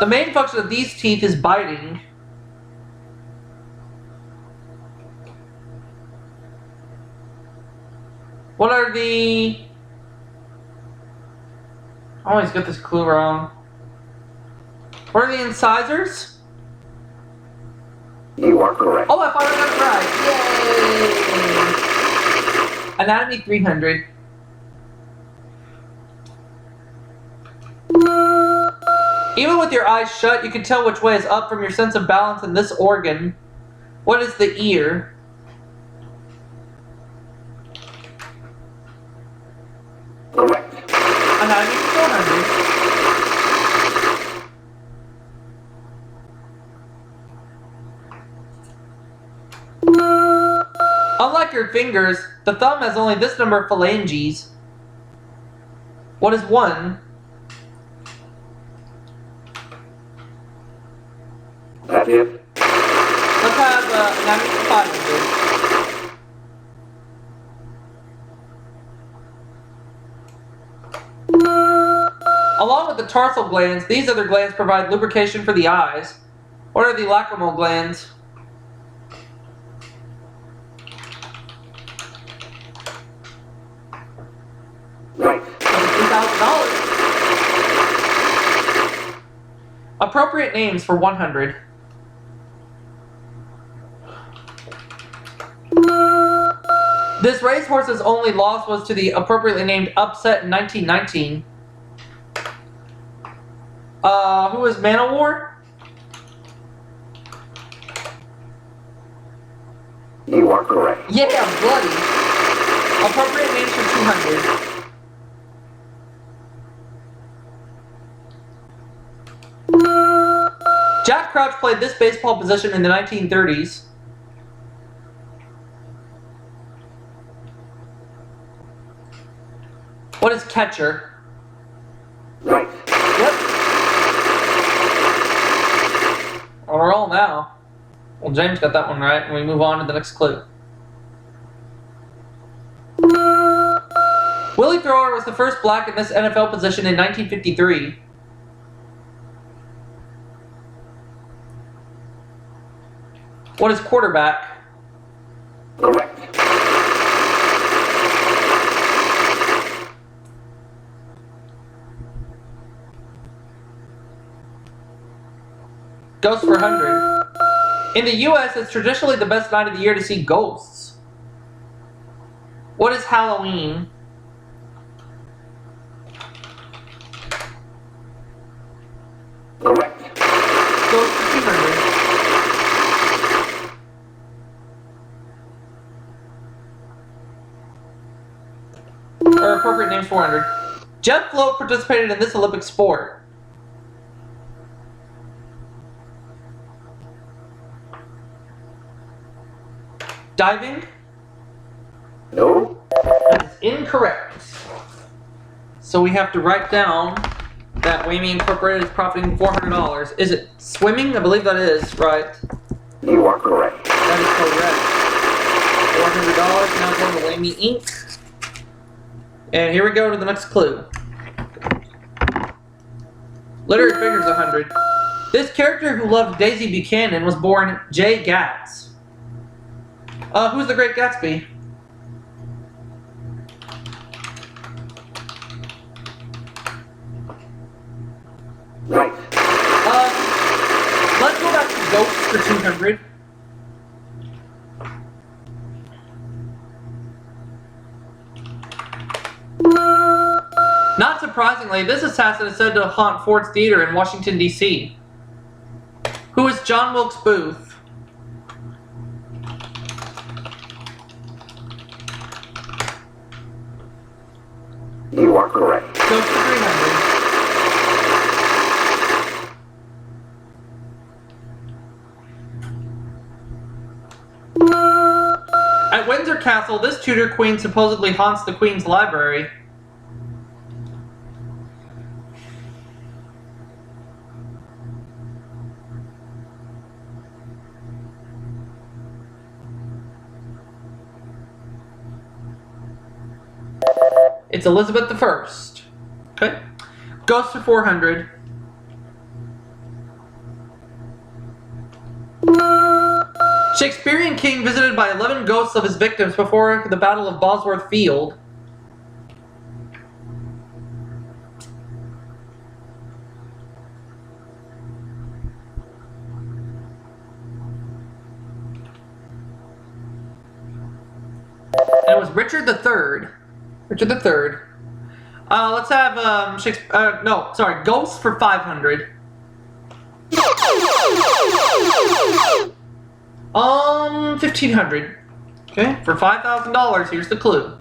The main function of these teeth is biting. What are the... I always get this clue wrong. What are the incisors? You are correct. Oh, I finally got it right. Yay! Anatomy 300. Even with your eyes shut, you can tell which way is up from your sense of balance in this organ. What is the ear? Correct. Anatomy 400. Unlike your fingers, the thumb has only this number of phalanges. What is 1? That's it. Let's have anatomy 500. Along with the tarsal glands, these other glands provide lubrication for the eyes. What are the lacrimal glands? Right. $2,000. Appropriate names for 100. This racehorse's only loss was to the appropriately named Upset in 1919. Who is Man of War? You are correct. Yeah, bloody. Appropriate names for 200. Jack Crouch played this baseball position in the 1930s. What is catcher? Right. Yep. On a roll now. Well, James got that one right, and we move on to the next clue. Willie Thrower was the first black in this NFL position in 1953. What is quarterback? Correct. Ghost for 100. In the U.S., it's traditionally the best night of the year to see ghosts. What is Halloween? Correct. Ghost for 200. Or appropriate names 400. Jet float participated in this Olympic sport. Diving? No. That is incorrect. So we have to write down that Whammy Incorporated is profiting $400. Is it swimming? I believe that is, right? You are correct. That is correct. $400 now going to Whammy Inc. And here we go to the next clue. Literary figures 100. This character who loved Daisy Buchanan was born Jay Gatz. Who's the Great Gatsby? Right. Let's go back to Ghosts for 200. Not surprisingly, this assassin is said to haunt Ford's Theater in Washington, D.C. Who is John Wilkes Booth? You are correct. Goes to 300. At Windsor Castle, this Tudor queen supposedly haunts the Queen's library. It's Elizabeth I. Okay. Goes to 400. Shakespearean king visited by 11 ghosts of his victims before the Battle of Bosworth Field. And it was Richard III. Richard III. Let's have Shakespeare. No, sorry, Ghosts for 500. 1,500. Okay, for $5,000. Here's the clue.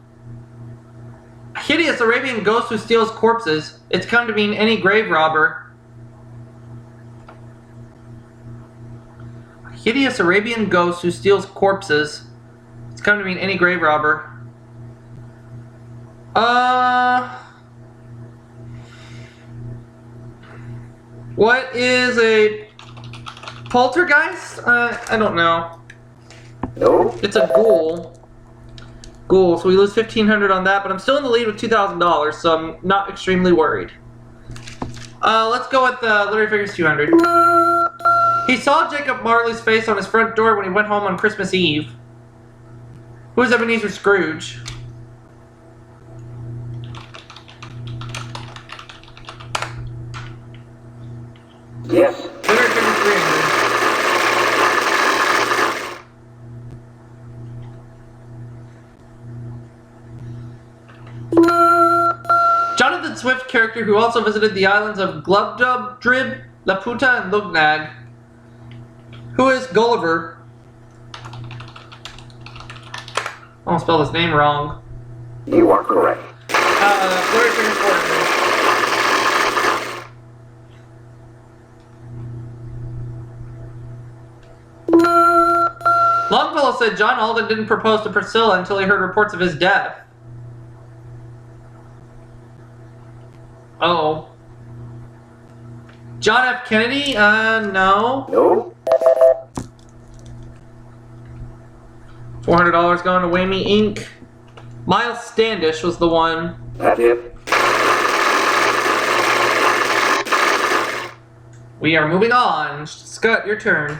A hideous Arabian ghost who steals corpses. It's come to mean any grave robber. A hideous Arabian ghost who steals corpses. It's come to mean any grave robber. What is a poltergeist? I don't know. No. It's a ghoul. Ghoul, so we lose $1,500 on that, but I'm still in the lead with $2,000, so I'm not extremely worried. Let's go with Literary Figures 200. He saw Jacob Marley's face on his front door when he went home on Christmas Eve. Who is Ebenezer Scrooge? Yes. Literary Figures 300. Jonathan Swift character who also visited the islands of Glubbdub, Drib, Laputa, and Lugnag. Who is Gulliver? I won't spell his name wrong. You are correct. Literary Figures 400. Longfellow said John Alden didn't propose to Priscilla until he heard reports of his death. Uh-oh. John F. Kennedy? No. No. $400 going to Whammy Inc. Miles Standish was the one. That's it. We are moving on. Scott, your turn.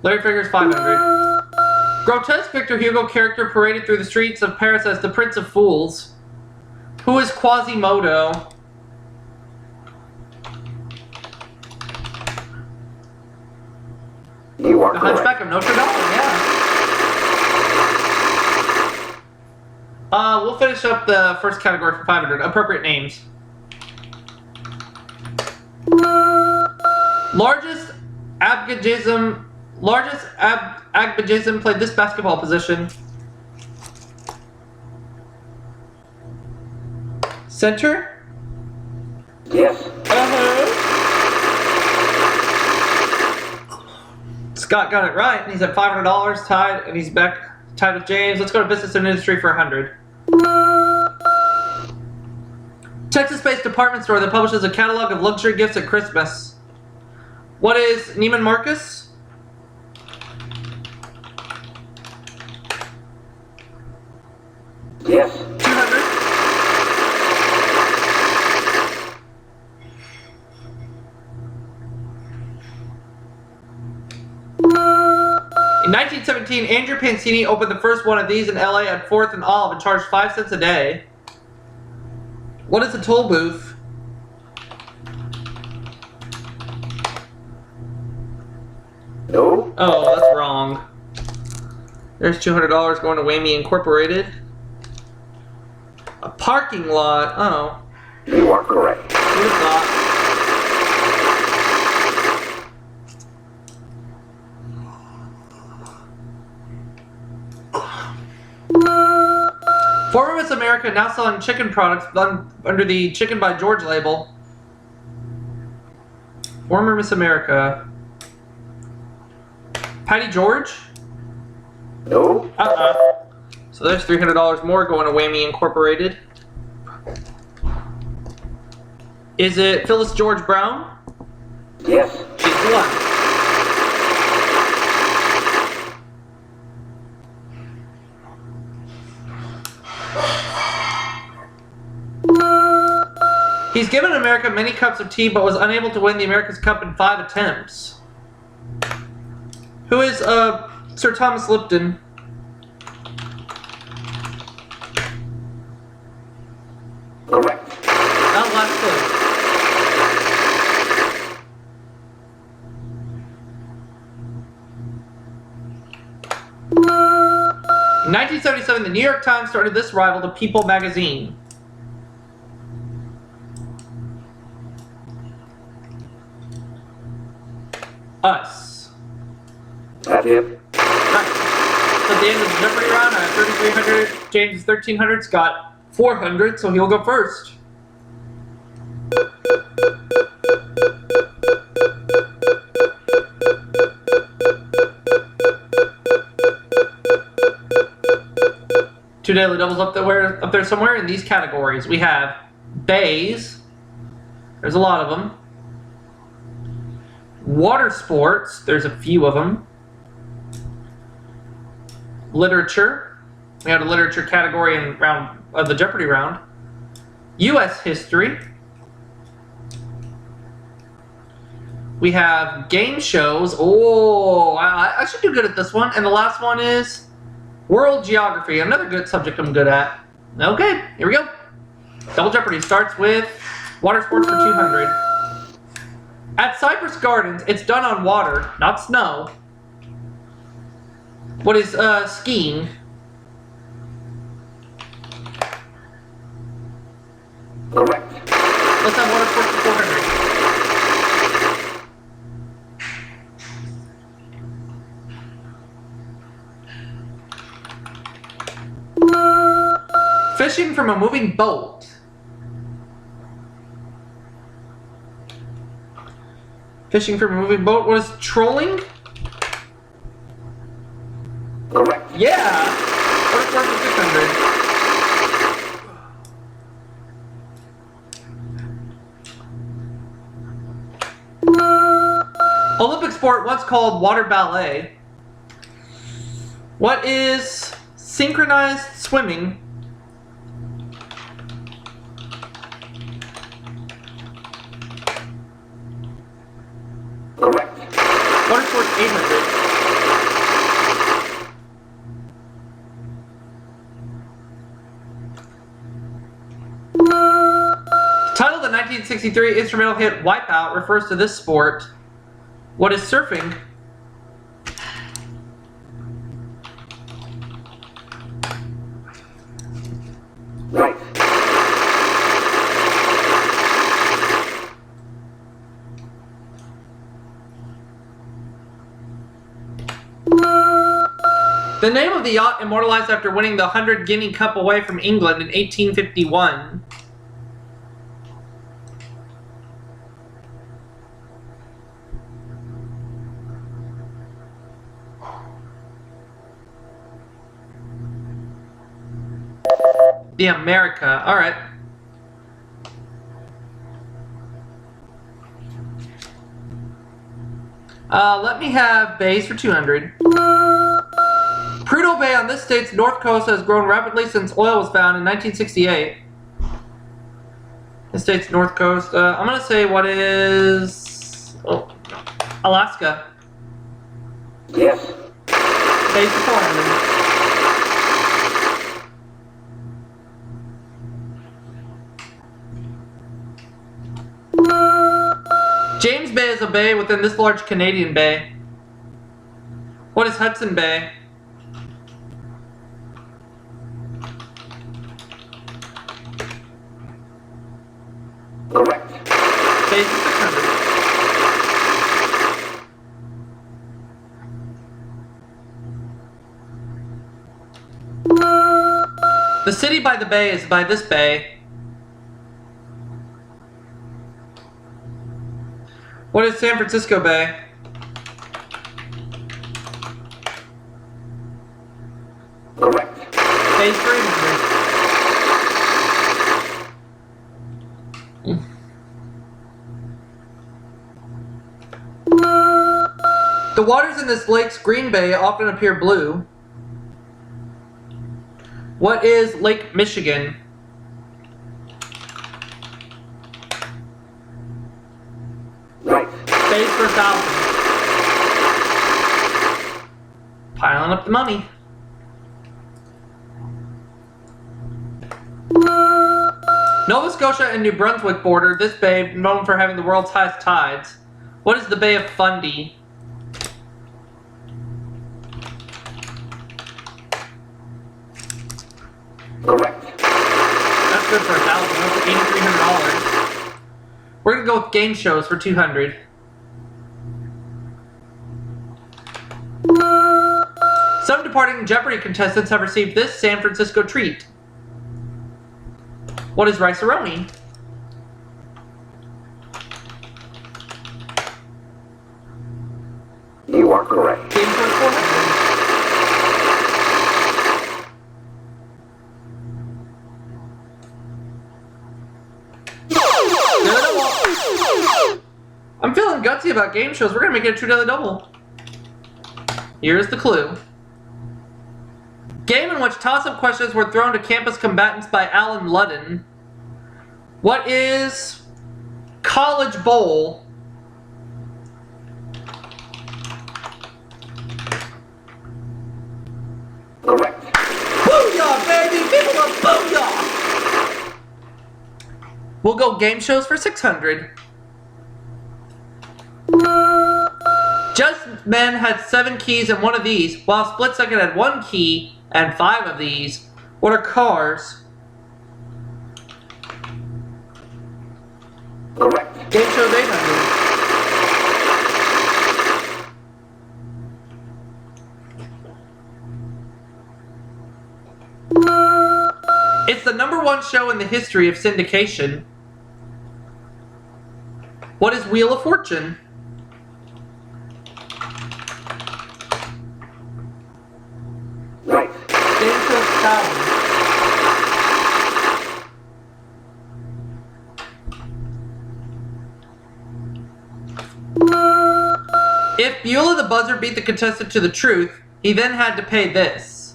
Larry Figures 500. Grotesque Victor Hugo character paraded through the streets of Paris as the Prince of Fools. Who is Quasimodo? You are The correct. Hunchback of Notre Dame, yeah. We'll finish up the first category for 500. Appropriate names. Largest Abgajism played this basketball position. Center? Yes. Scott got it right, and he's at $500 tied, and he's back tied with James. Let's go to Business and Industry for 100. Texas-based department store that publishes a catalog of luxury gifts at Christmas. What is Neiman Marcus? Yes. 200. In 1917, Andrew Pancini opened the first one of these in LA at 4th and Olive and charged 5 cents a day. What is a toll booth? No. Oh, that's wrong. There's $200 going to Whammy Incorporated. A parking lot. Oh. You are correct. Who'd have thought? Former Miss America now selling chicken products under the Chicken by George label. Former Miss America. Patty George? No. So there's $300 more going to Whammy Incorporated. Is it Phyllis George Brown? Yes. She's the one. He's given America many cups of tea, but was unable to win the America's Cup in 5 attempts. Who is Sir Thomas Lipton? Correct. That was last clue. 1977, the New York Times started this rival to People magazine. Us. That's it. Right. So at the end of the Jeopardy round, I have 3,300. James is 1,300. Scott 400, so he'll go first. Two daily doubles up there somewhere in these categories. We have bays. There's a lot of them. Water sports. There's a few of them. Literature. We had a literature category in the Jeopardy round. U.S. history. We have game shows. Oh, I should do good at this one. And the last one is world geography. Another good subject I'm good at. Okay, here we go. Double Jeopardy starts with water sports for 200. At Cypress Gardens, it's done on water, not snow. What is skiing? Correct. Let's have water sports for 400. Fishing from a moving boat. Fishing from a moving boat was trolling? Correct. Yeah! Water sports for 600. Olympic sport once called water ballet. What is synchronized swimming? Correct. Water sports 800. The title of the 1963 instrumental hit Wipeout refers to this sport. What is surfing? Right. The name of the yacht immortalized after winning the 100 Guinea Cup away from England in 1851. The America. All right. Let me have bays for 200. Prudhoe Bay on this state's north coast has grown rapidly since oil was found in 1968. The state's north coast. I'm going to say what is... Oh, Alaska. Yes. Bays for 400. James Bay is a bay within this large Canadian bay. What is Hudson Bay? Correct. Bays for 600. The city by the bay is by this bay. What is San Francisco Bay? Correct. Bays for 800. The waters in this lake's green bay often appear blue. What is Lake Michigan? Right. Bays for 1,000. Piling up the money. Nova Scotia and New Brunswick border this bay, known for having the world's highest tides. What is the Bay of Fundy? Correct. That's good for $1,000. That's $8,300. We're gonna go with game shows for $200. Some departing Jeopardy contestants have received this San Francisco treat. What is rice-a-roni? You are correct. Game shows 400. I'm feeling gutsy about game shows. We're gonna make it a true daily double. Here's the clue. Game in which toss-up questions were thrown to campus combatants by Alan Ludden. What is College Bowl? Correct. Booyah, baby! People love booyah! We'll go game shows for $600. Just Men had 7 keys and 1 of these, while Split Second had 1 key and 5 of these. What are cars? Correct. Game shows 800. It's the #1 show in the history of syndication. What is Wheel of Fortune? Right. Game shows 1,000. If Beulah the Buzzer beat the contestant to the truth, he then had to pay this.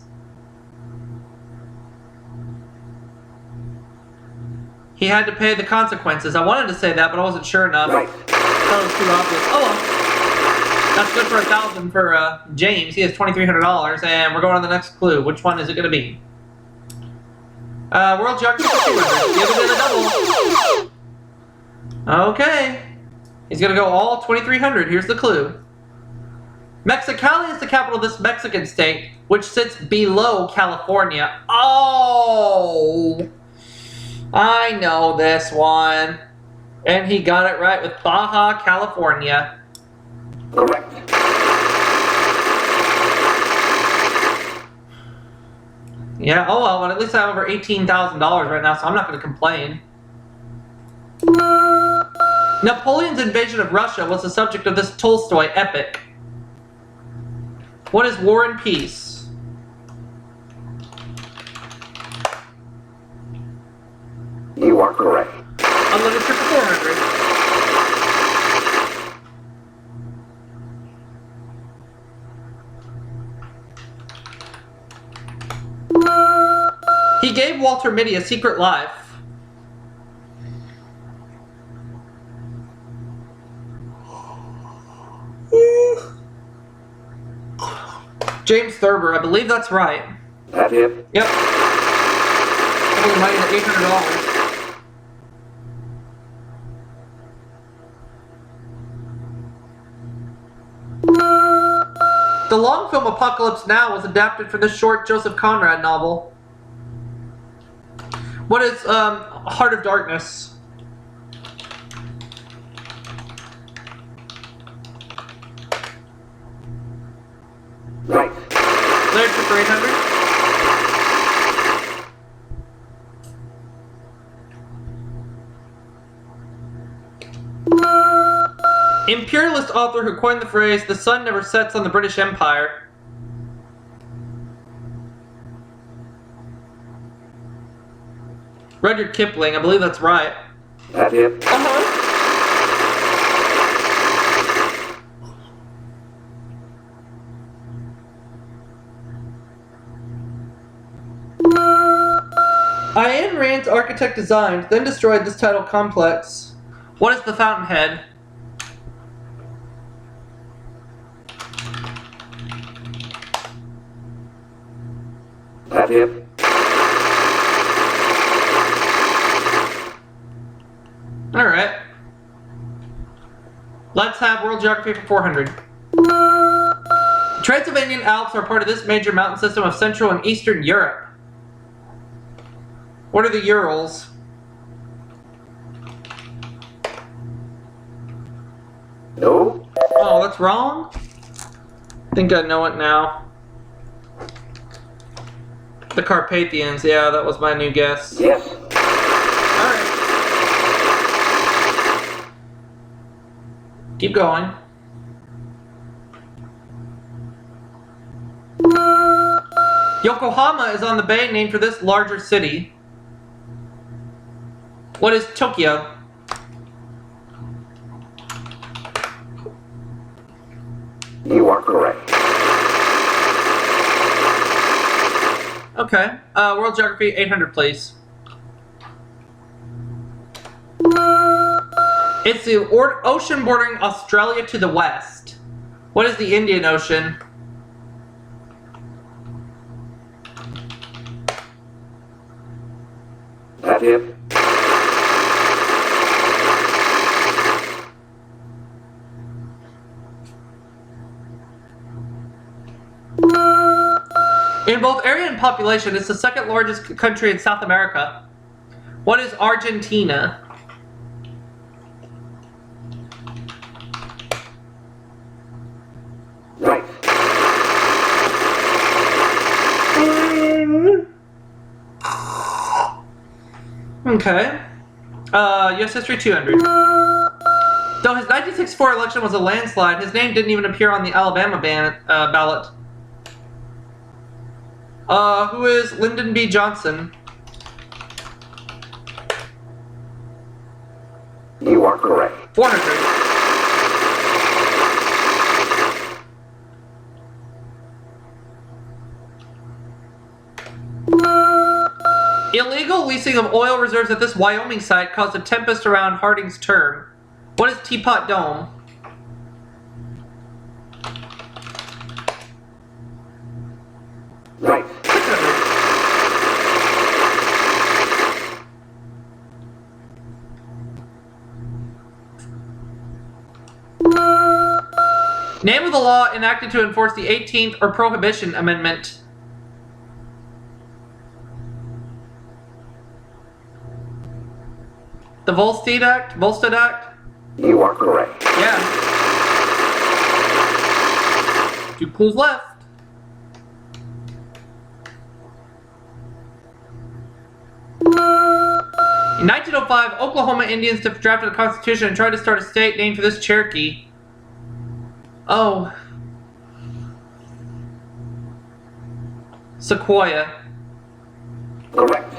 He had to pay the consequences. I wanted to say that, but I wasn't sure enough. Right. That was too obvious. Oh well. That's good for $1,000 for James. He has $2,300, and we're going on the next clue. Which one is it going to be? World Geography for $200. Give it a double. Okay. He's going to go all $2,300. Here's the clue. Mexicali is the capital of this Mexican state, which sits below California. Oh! I know this one. And he got it right with Baja California. Correct. Yeah, oh well, but at least I have over $18,000 right now, so I'm not going to complain. Napoleon's invasion of Russia was the subject of this Tolstoy epic. What is War and Peace? You are correct. Unlimited trip for $400. He gave Walter Mitty a secret life. James Thurber, I believe that's right. That's it. Yep. Double the money to $800. The long film Apocalypse Now was adapted from this short Joseph Conrad novel. What is Heart of Darkness? Right. Literature for $800. Imperialist author who coined the phrase, "The sun never sets on the British Empire." Rudyard Kipling, I believe that's right. That's it. Ayn Rand's architect designed, then destroyed this title complex. What is the Fountainhead? Mathew. Alright. Let's have World Geography for 400. The Transylvanian Alps are part of this major mountain system of Central and Eastern Europe. What are the Urals? No. Oh, that's wrong? I think I know it now. The Carpathians, yeah, that was my new guess. Yes. Alright. Keep going. Yokohama is on the bay named for this larger city. What is Tokyo? You are correct. Okay. World Geography 800, please. It's the ocean bordering Australia to the west. What is the Indian Ocean? Mathew. In both area and population, it's the second largest country in South America. What is Argentina? Right. Okay. US History 200. Though his 1964 election was a landslide, his name didn't even appear on the Alabama ballot. Who is Lyndon B. Johnson? You are correct. 400. Illegal leasing of oil reserves at this Wyoming site caused a tempest around Harding's term. What is Teapot Dome? Right. 600. Name of the law enacted to enforce the 18th or Prohibition Amendment. The Volstead Act? Volstead Act? You are correct. Yeah. 2 clues left. In 1905, Oklahoma Indians drafted a constitution and tried to start a state named for this Cherokee. Oh. Sequoia. Correct.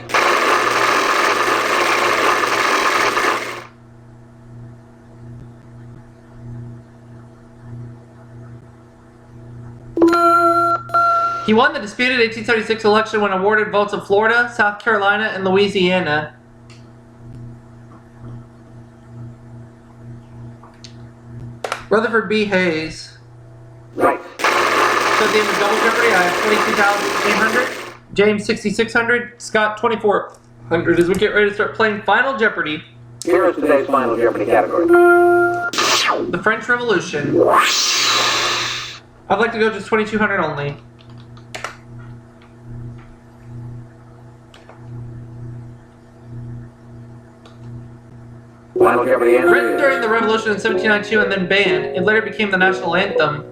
He won the disputed 1876 election when awarded votes of Florida, South Carolina, and Louisiana. Rutherford B. Hayes. Right. So at the end of Double Jeopardy, I have 22,800. James 6,600. Scott 2,400. As we get ready to start playing Final Jeopardy. Here is today's Final Jeopardy category. The French Revolution. I'd like to go just 2,200 only. Final Jeopardy answer. Written during the Revolution in 1792 and then banned, it later became the national anthem.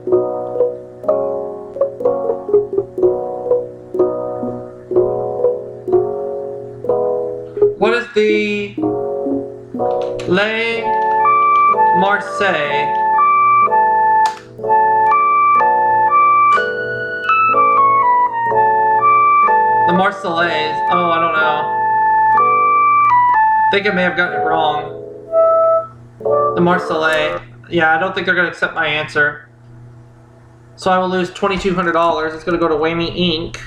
What is the Les Marseilles? The Marseillaise. Oh, I don't know. I think I may have gotten it wrong. The Marseillaise. Yeah, I don't think they're going to accept my answer. So I will lose $2,200. It's going to go to Whammy Inc.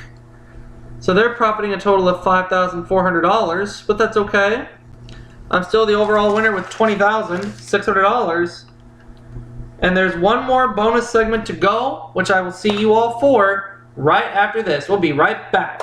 So they're profiting a total of $5,400, but that's okay. I'm still the overall winner with $20,600. And there's one more bonus segment to go, which I will see you all for right after this. We'll be right back.